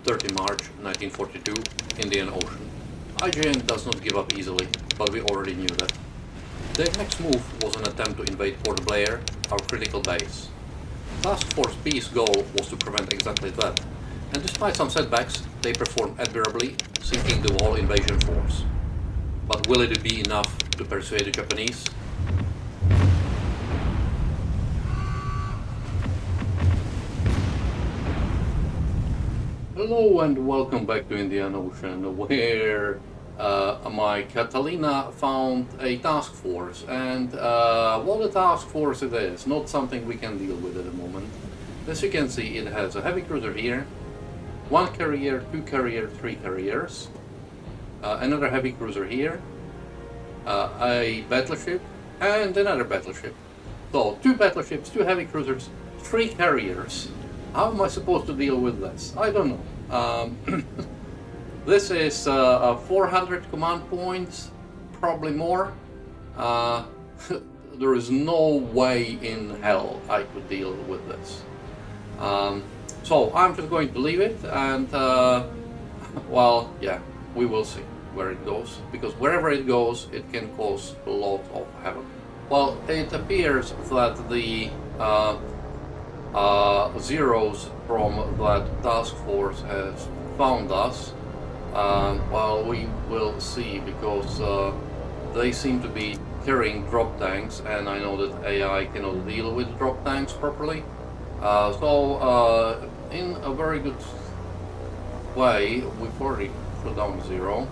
30 March 1942, Indian Ocean. IJN does not give up easily, but we already knew that. Their next move was an attempt to invade Port Blair, our critical base. Task Force B's goal was to prevent exactly that, and despite some setbacks, they performed admirably, sinking the whole invasion force. But will it be enough to persuade the Japanese? Hello and welcome back to Indian Ocean, where my Catalina found a task force, and what a task force it is, not something we can deal with at the moment. As you can see, it has a heavy cruiser here, 1 carrier, 2 carrier, 3 carriers, another heavy cruiser here, a battleship, and another battleship. So 2 battleships, 2 heavy cruisers, 3 carriers. How am I supposed to deal with this? I don't know. This is 400 command points, probably more. There is no way in hell I could deal with this. So I'm just going to leave it, and well, yeah, we will see where it goes, because wherever it goes, it can cause a lot of havoc. Well, it appears that the zeros from that task force has found us. Well, we will see, because they seem to be carrying drop tanks, and I know that AI cannot deal with drop tanks properly. So in a very good way, we've already put down 0.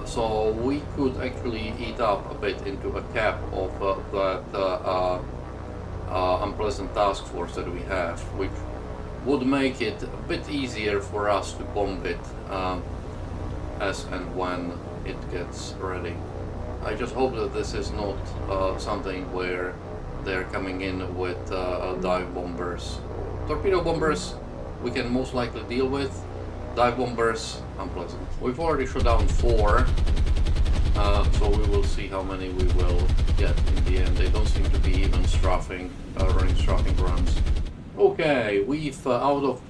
So we could actually eat up a bit into a cap of that unpleasant task force that we have, which would make it a bit easier for us to bomb it as and when it gets ready. I just hope that this is not something where they're coming in with dive bombers. Torpedo bombers we can most likely deal with. Dive bombers, unpleasant. We've already shot down 4, so we will see how many we will get in the end. They don't seem to be even running strafing runs. Okay, we've out of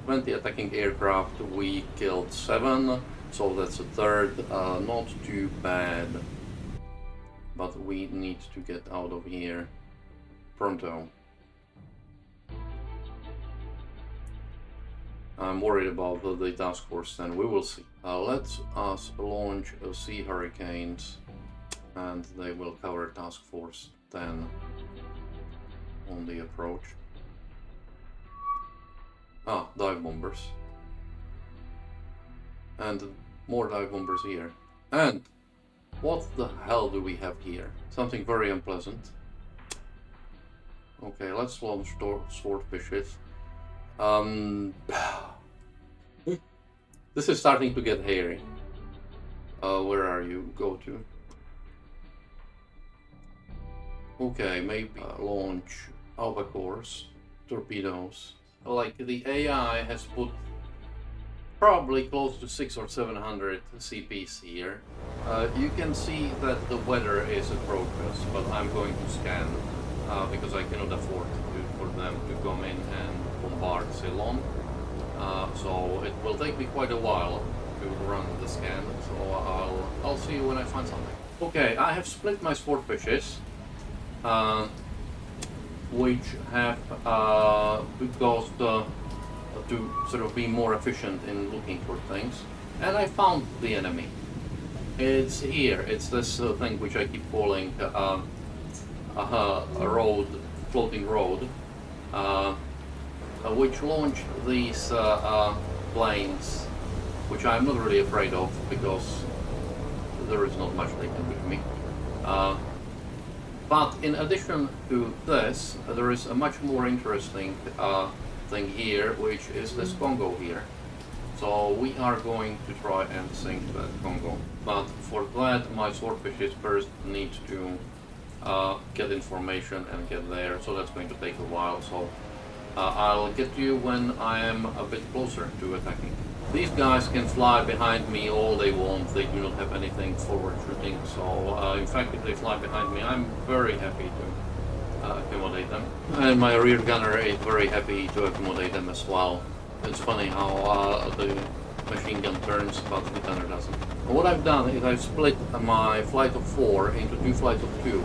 20 attacking aircraft, we killed 7, so that's a third. Not too bad, but we need to get out of here pronto. I'm worried about the task force, then we will see. Let us launch Sea Hurricanes, and they will cover task force 10 on the approach. Dive bombers. And more dive bombers here. And what the hell do we have here? Something very unpleasant. Okay, let's launch Swordfishes. This is starting to get hairy. Where are you? Go to. Okay, maybe launch Albacores, torpedoes. Like, the AI has put probably close to 600 or 700 CPs here. You can see that the weather is atrocious, but I'm going to scan because I cannot afford for them to come in and bombard Ceylon. So it will take me quite a while to run the scan, so I'll see you when I find something. Okay, I have split my Swordfishes, which have caused to sort of be more efficient in looking for things, and I found the enemy. It's here. It's this thing which I keep calling a road, floating road, which launched these planes, which I'm not really afraid of, because there is not much they can do to me. But in addition to this, there is a much more interesting thing here, which is this Kongo here. So we are going to try and sink that Kongo. But for that, my Swordfishes first need to get information and get there, so that's going to take a while. So I'll get to you when I am a bit closer to attacking. These guys can fly behind me all they want. They do not have anything forward shooting, so in fact, if they fly behind me, I'm very happy to accommodate them. And my rear gunner is very happy to accommodate them as well. It's funny how the machine gun turns, but the gunner doesn't. And what I've done is I've split my flight of 4 into 2 flights of 2.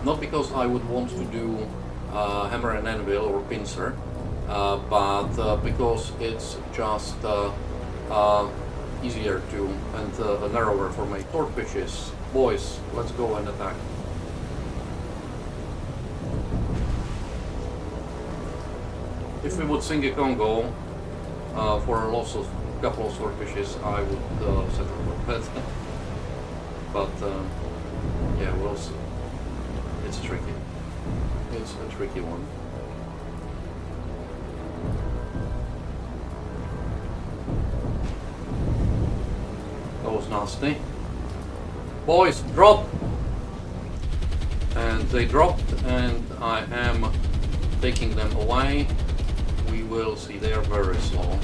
Not because I would want to do hammer and anvil or pincer, but because it's just easier to and narrower for my swordfishes. Boys, let's go and attack. If we would sink a Kongo for a loss of a couple of swordfishes, I would settle for that. But yeah, we'll see. It's tricky. It's a tricky one. That was nasty. Boys, drop! And they dropped, and I am taking them away. We will see, they are very slow.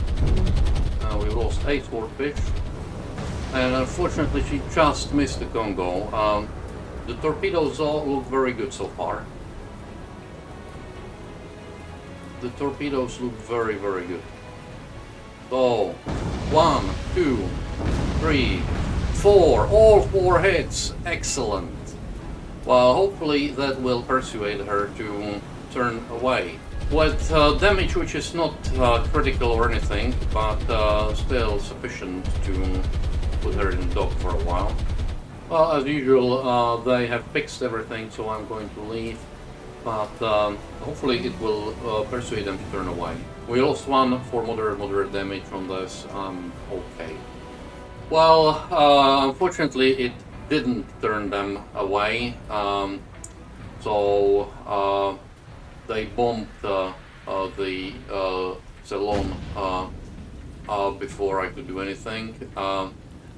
We lost a swordfish, and unfortunately she just missed the Kongo. The torpedoes all look very good so far. The torpedoes look very, very good. So, 1, 2, 3, 4, all 4 hits, excellent. Well, hopefully that will persuade her to turn away. With damage which is not critical or anything, but still sufficient to put her in dock for a while. Well, as usual, they have fixed everything, so I'm going to leave. But hopefully it will persuade them to turn away. We lost 1 for moderate damage on this. Okay. Well, unfortunately it didn't turn them away. So they bombed the Ceylon before I could do anything.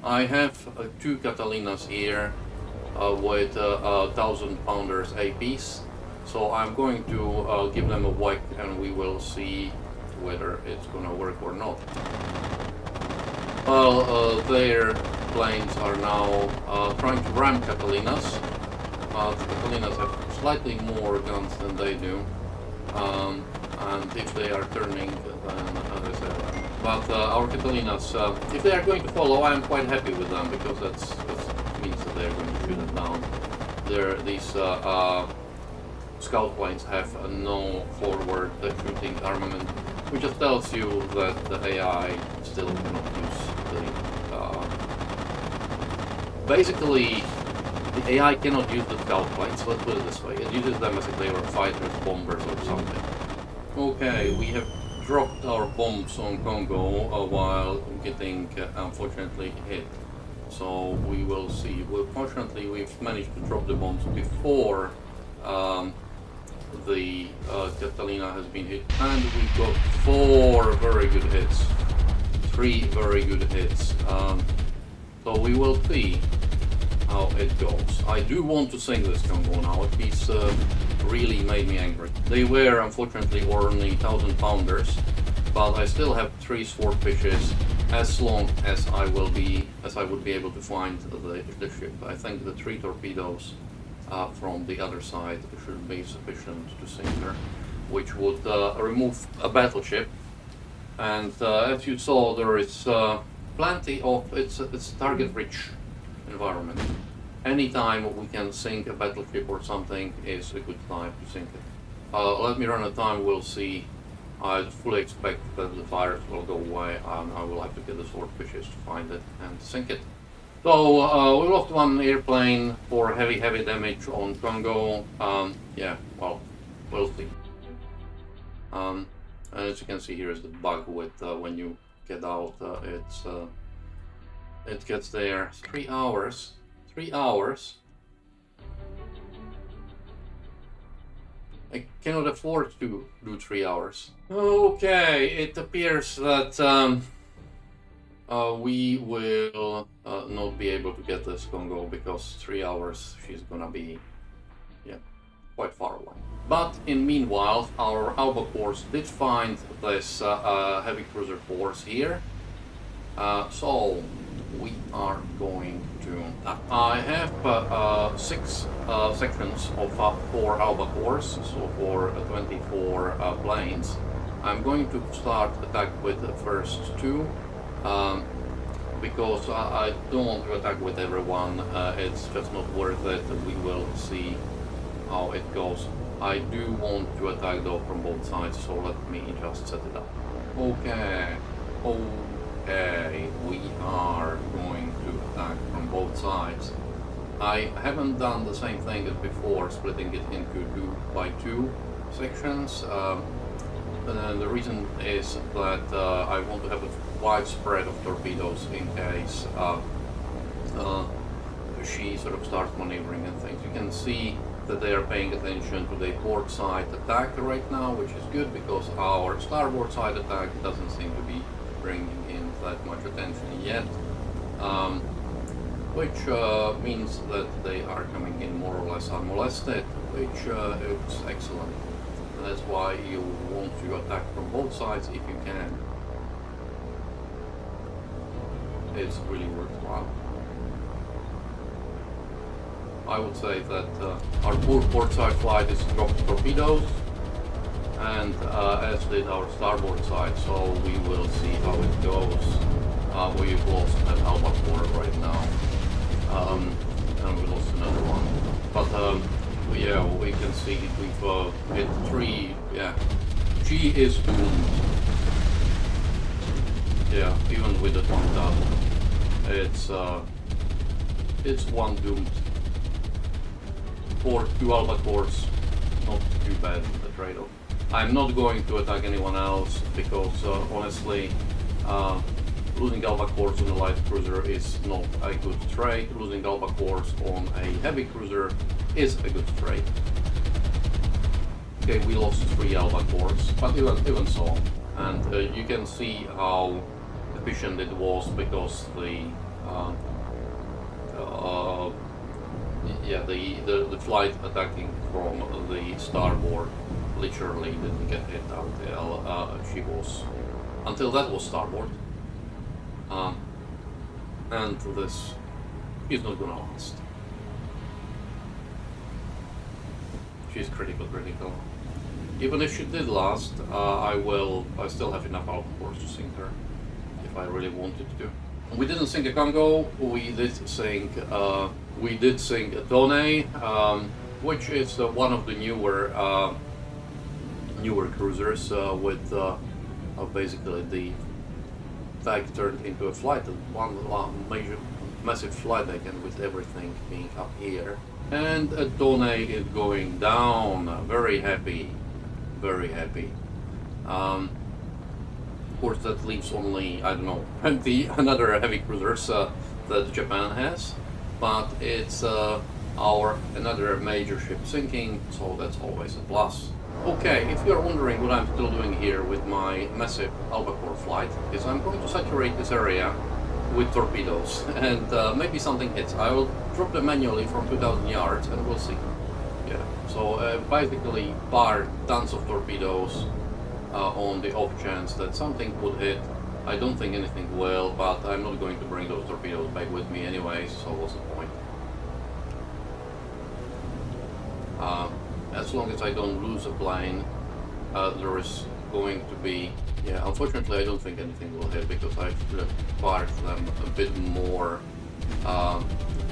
I have 2 Catalinas here with 1,000-pounders apiece, so I'm going to give them a whack and we will see whether it's gonna work or not. Well, their planes are now trying to ram Catalinas. The Catalinas have slightly more guns than they do, and if they are turning, then as I said, but our Catalinas, if they are going to follow, I am quite happy with them, because that means that they are going to shoot them down. These scout planes have no forward shooting armament, which just tells you that the AI still cannot use the... basically, the AI cannot use the scout planes, let's put it this way. It uses them as if they were fighters, bombers or something. Okay, we have dropped our bombs on Kongo while getting unfortunately hit. So we will see. Well, fortunately we've managed to drop the bombs before the Catalina has been hit, and we got 4 very good hits. 3 very good hits. So we will see how it goes. I do want to sink this Kongo now. He's really made me angry. They were unfortunately only 1,000-pounders, but I still have 3 swordfishes as long as I would be able to find the ship. I think the 3 torpedoes from the other side should be sufficient to sink her, which would remove a battleship. And as you saw, there is plenty of it's target-rich environment. Anytime we can sink a battleship or something is a good time to sink it. Let me run a time, we'll see. I fully expect that the fires will go away, and I will have to get the swordfishes to find it and sink it. So we lost 1 airplane for heavy damage on Kongo. Yeah, well, we'll see. And as you can see, here is the bug with when you get out, it gets there 3 hours. 3 hours. I cannot afford to do 3 hours. Okay, it appears that we will not be able to get this Kongo, because 3 hours she's gonna be, yeah, quite far away. But in meanwhile, our Albacores did find this heavy cruiser force here. So we are going to... I have 6 sections of 4 Albacores, so for 24 planes. I'm going to start attack with the first two, because I don't want to attack with everyone. It's just not worth it. We will see how it goes. I do want to attack though from both sides, so let me just set it up. Okay, we are going to attack from both sides. I haven't done the same thing as before, splitting it into 2x2 sections. And the reason is that I want to have a wide spread of torpedoes in case she sort of starts maneuvering and things. You can see that they are paying attention to the port side attack right now, which is good because our starboard side attack doesn't seem to be bringing in that much attention yet, which means that they are coming in more or less unmolested, which is excellent. And that's why you want to attack from both sides if you can. It's really worthwhile. I would say that our poor port side flight is dropped torpedoes, and as did our starboard side, so we will see how it goes. We've lost an Albacore right now, and we lost another one. But yeah, we can see we've hit 3. Yeah, she is doomed. Yeah, even with the 1000, it's one doomed. For 2 Albacores, not too bad a trade-off. I'm not going to attack anyone else because honestly, losing Albacores on a light cruiser is not a good trade. Losing Albacores on a heavy cruiser is a good trade. Okay, we lost 3 Albacores, but even so. And you can see how efficient it was because the flight attacking from the starboard literally didn't get hit until that was starboard. And this is not gonna last. She's critical. Even if she did last, I still have enough Albacores to sink her if I really wanted to. We didn't sink a Kongo, we did sink a Tone, which is one of the newer cruisers with basically the tag turned into a flight, one massive flight deck, and with everything being up here. And a Tone is going down, very happy. Of course, that leaves only, I don't know, 20 another heavy cruisers that Japan has, but it's another major ship sinking, so that's always a plus. Okay, if you're wondering what I'm still doing here with my massive Albacore flight, is I'm going to saturate this area with torpedoes, and maybe something hits. I will drop them manually from 2,000 yards, and we'll see. Yeah, so basically fire tons of torpedoes on the off chance that something would hit. I don't think anything will, but I'm not going to bring those torpedoes back with me anyway, so what's the point? As long as I don't lose a plane, there is going to be... Yeah, unfortunately I don't think anything will hit because I should have fired them a bit more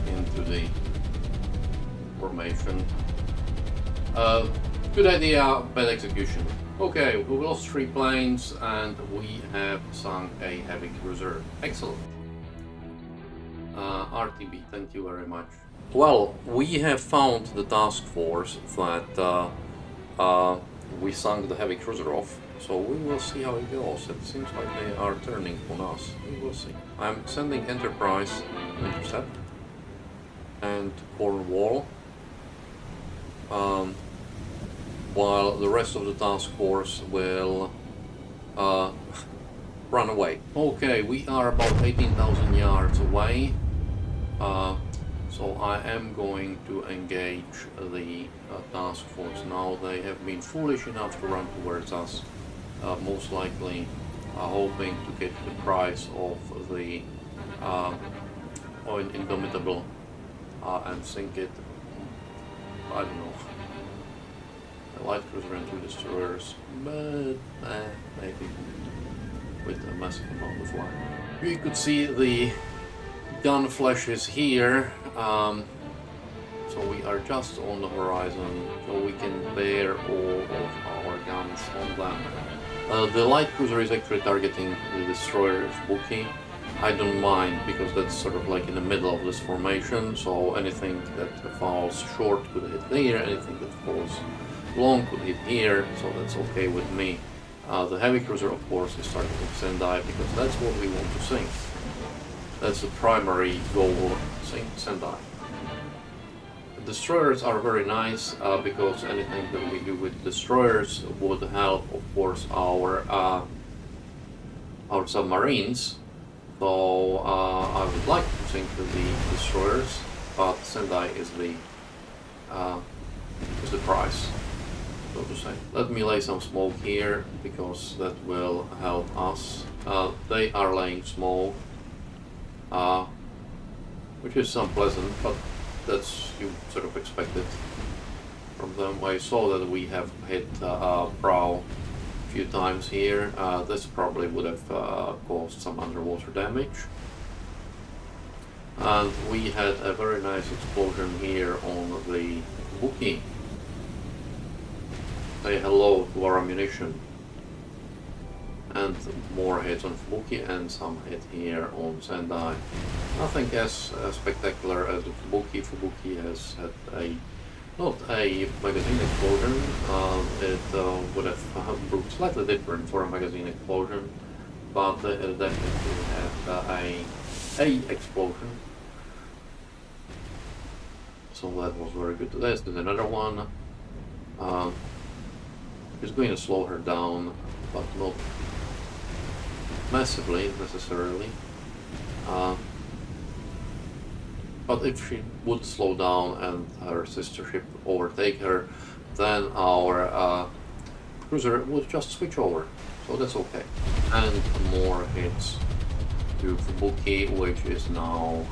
into the formation. Good idea, bad execution. Okay, we lost 3 planes and we have sunk a heavy cruiser. Excellent. RTB, thank you very much. Well, we have found the task force that we sunk the heavy cruiser off, so we will see how it goes. It seems like they are turning on us. We will see. I'm sending Enterprise intercept and Cornwall, while the rest of the task force will run away. Okay, we are about 18,000 yards away, so I am going to engage the task force now. They have been foolish enough to run towards us, most likely hoping to get the price of the Indomitable and sink it. I don't know. light cruiser and 2 destroyers, but maybe with a massive amount of light. You could see the gun flashes here, so we are just on the horizon, so we can bear all of our guns on them. The light cruiser is actually targeting the destroyer of Fubuki. I don't mind, because that's sort of like in the middle of this formation, so anything that falls short could hit there, anything that falls long could hit here, so that's okay with me. The heavy cruiser, of course, is targeting Sendai, because that's what we want to sink. That's the primary goal, sink Sendai. The destroyers are very nice, because anything that we do with destroyers would help, of course, our submarines. So I would like to sink the destroyers, but Sendai is the price, so to say. Let me lay some smoke here, because that will help us. They are laying smoke, which is unpleasant, but that's you sort of expected from them. I saw that we have hit prow a few times here. This probably would have caused some underwater damage. And we had a very nice explosion here on the Fubuki. Say hello to our ammunition. And more hits on Fubuki and some hit here on Sendai. Nothing as spectacular as the Fubuki. Fubuki has had not a magazine explosion. It would have proved slightly different for a magazine explosion, but it definitely had a explosion. So that was very good. There's another one. It's going to slow her down, but not massively necessarily. But if she would slow down and her sister ship overtake her, then our cruiser would just switch over. So that's okay. And more hits to Fubuki, which is now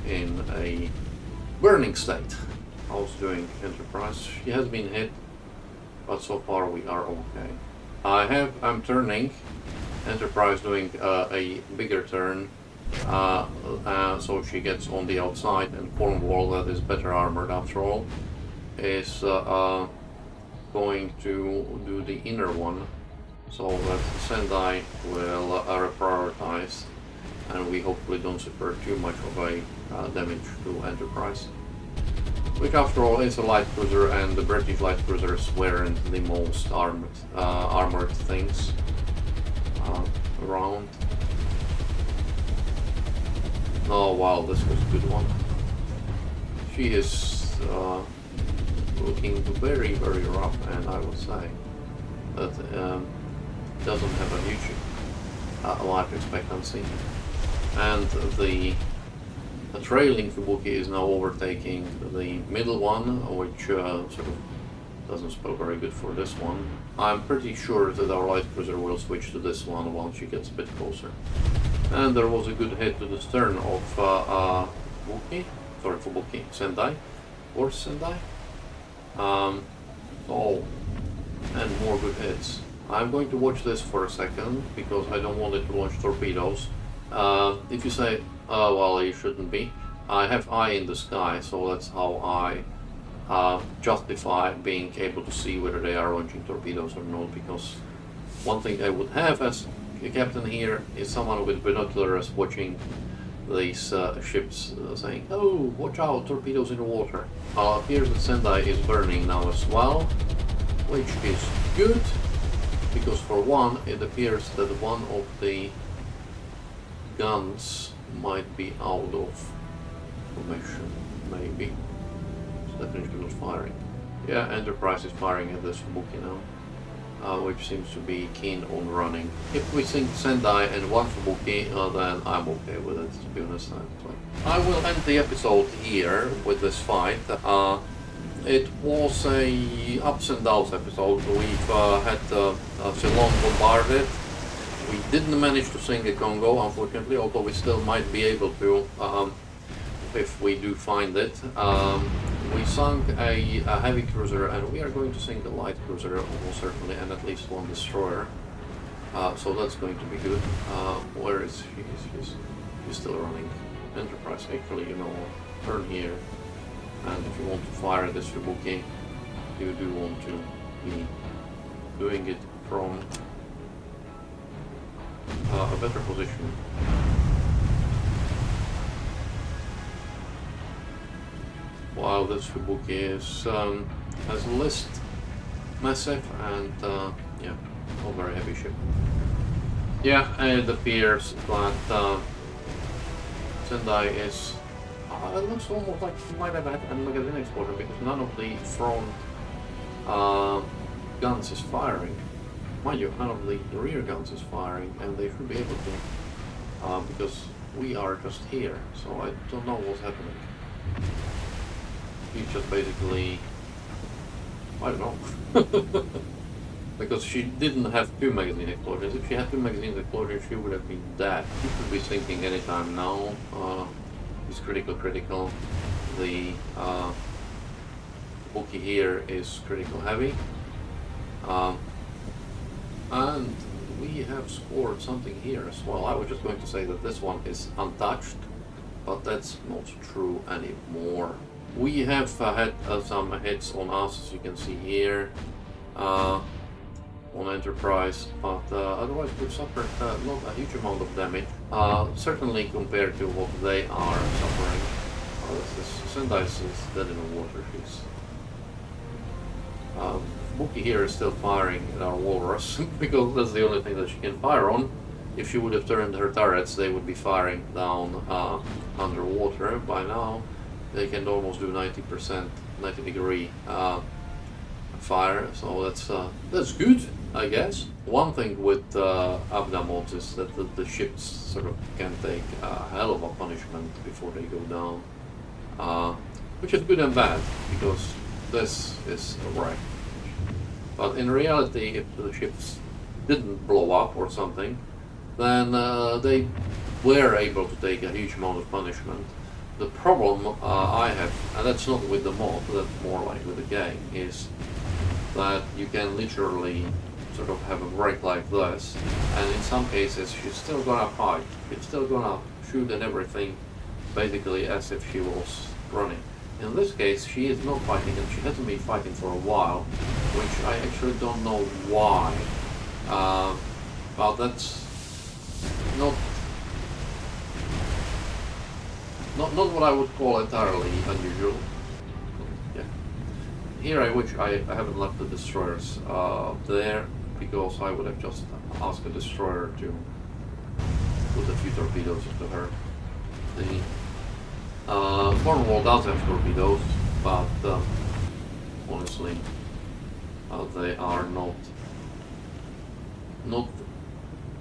in a burning state. How's doing Enterprise? She has been hit, but so far we are okay. I'm turning. Enterprise doing a bigger turn. So she gets on the outside, and Cornwall, that is better armored after all, is going to do the inner one, so that Sendai will reprioritize, and we hopefully don't suffer too much of a damage to Enterprise, which after all is a light cruiser, and the British light cruisers weren't the most armored things around. Oh wow, this was a good one. She is looking very, very rough, and I would say that doesn't have a huge life expectancy. And the trailing Fubuki is now overtaking the middle one, which sort of doesn't spell very good for this one. I'm pretty sure that our light cruiser will switch to this one once she gets a bit closer. And there was a good hit to the stern of Fubuki, Sendai, or Sendai. Oh, and more good hits. I'm going to watch this for a second, because I don't want it to launch torpedoes. If you say, well, you shouldn't be, I have eye in the sky, so that's how I justify being able to see whether they are launching torpedoes or not, because one thing I would have as a captain here is someone with binoculars watching these ships saying, oh, watch out, torpedoes in the water. Appears that Sendai is burning now as well, which is good, because for one, it appears that one of the guns might be out of commission, maybe. It's definitely not firing. Yeah, Enterprise is firing at this Fubuki now, which seems to be keen on running. If we sink Sendai and one Fubuki, then I'm okay with it, to be honest. I will end the episode here with this fight. It was a ups and downs episode. We've had Ceylon bombarded. We didn't manage to sink a Kongo, unfortunately, although we still might be able to if we do find it. we sunk a heavy cruiser, and we are going to sink a light cruiser almost certainly, and at least one destroyer. So that's going to be good. Where is she? She's still running. Enterprise. Actually, you know, turn here, and if you want to fire this Fubuki, you do want to be doing it from a better position. While this Fubuki is has list massive and yeah, not very heavy ship. Yeah, and it appears that Sendai is. It looks almost like he might have had a magazine exploder because none of the front guns is firing. Mind you, none of the rear guns is firing, and they should be able to because we are just here. So I don't know what's happening. He's just basically, I don't know. Because she didn't have 2 magazine explosions. If she had 2 magazine explosions, she would have been dead. She should be sinking anytime now. It's critical. The Buki here is critical heavy. And we have scored something here as well. I was just going to say that this one is untouched, but that's not true anymore. We have had some hits on us, as you can see here. On Enterprise, but otherwise we've suffered not a huge amount of damage, certainly compared to what they are suffering. Sendai is dead in the water. Buki here is still firing at our walrus because that's the only thing that she can fire on. If she would have turned her turrets, they would be firing down underwater. By now, they can almost do 90%, 90-degree fire, so that's good, I guess. One thing with ABDA mods is that the ships sort of can take a hell of a punishment before they go down, which is good and bad because this is a wreck. But in reality, if the ships didn't blow up or something, then they were able to take a huge amount of punishment. The problem I have, and that's not with the mod, that's more like with the game, is that you can literally sort of have a break like this, and in some cases she's still gonna fight, she's still gonna shoot and everything, basically as if she was running. In this case, she is not fighting, and she hasn't been fighting for a while, which I actually don't know why. But that's not what I would call entirely unusual. Yeah. Here I wish I haven't left the destroyers there, because I would have just asked a destroyer to put a few torpedoes into her. The Cornwall does have torpedoes, but honestly, they are not.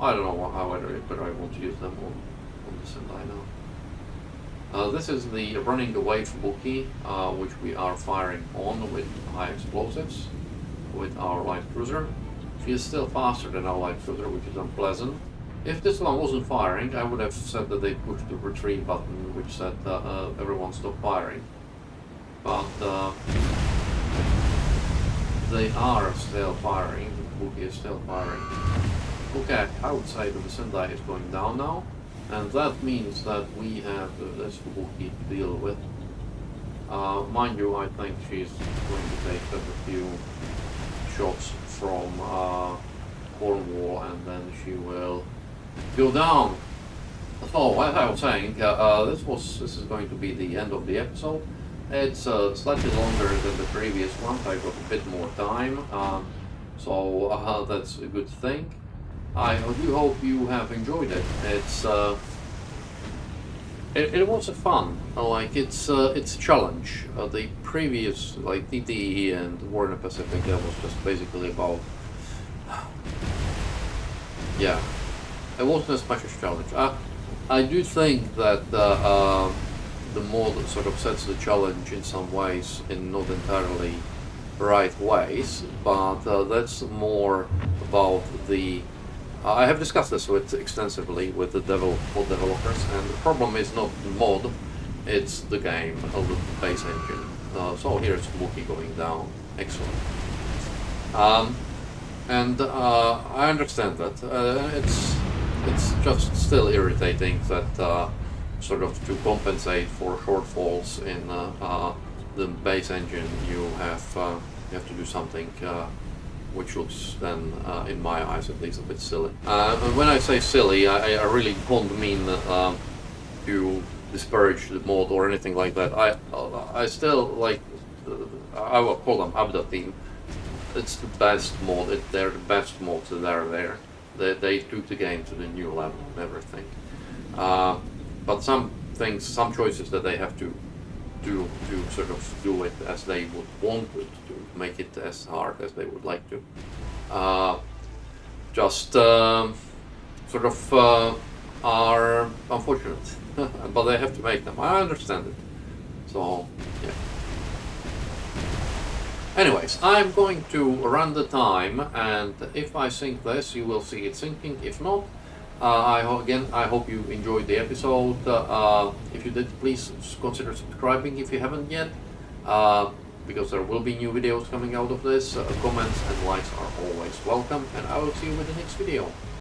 I don't know how I want to use them on the Sendai now. This is the running away Fubuki, which we are firing on with high explosives with our light cruiser. She is still faster than our light cruiser, which is unpleasant. If this one wasn't firing, I would have said that they pushed the retreat button, which said everyone stop firing. But they are still firing. The Fubuki is still firing. Okay, I would say that the Sendai is going down now, and that means that we have this Fubuki to deal with. Mind you, I think she's going to take a few shots from Cornwall, and then she will go down. So, as I was saying, this is going to be the end of the episode. It's slightly longer than the previous one. I got a bit more time, so that's a good thing. I do hope you have enjoyed it. It was a fun. It's a challenge. The previous, like TTE and War in the Pacific, that was just basically about. Yeah, it wasn't as much a challenge. I do think that the mod sort of sets the challenge in some ways, in not entirely right ways, but that's more about the. I have discussed this extensively with the mod developers, and the problem is not the mod, it's the game, or the base engine. So here's Wookie going down. Excellent. And I understand that. It's just still irritating that sort of to compensate for shortfalls in the base engine, you have to do something which looks then, in my eyes at least, a bit silly. And when I say silly, I really don't mean to disparage the mod or anything like that. I still like, I will call them ABDA team. It's the best mod. They're the best mods that are there. They took the game to the new level and everything. But some things, some choices that they have to do to sort of do it as they would want it to make it as hard as they would like to. Just sort of are unfortunate, but they have to make them. I understand it. So yeah. Anyways, I'm going to run the time, and if I sync this, you will see it syncing. If not, I hope you enjoyed the episode. If you did, please consider subscribing if you haven't yet, because there will be new videos coming out of this. Comments and likes are always welcome, and I will see you in the next video.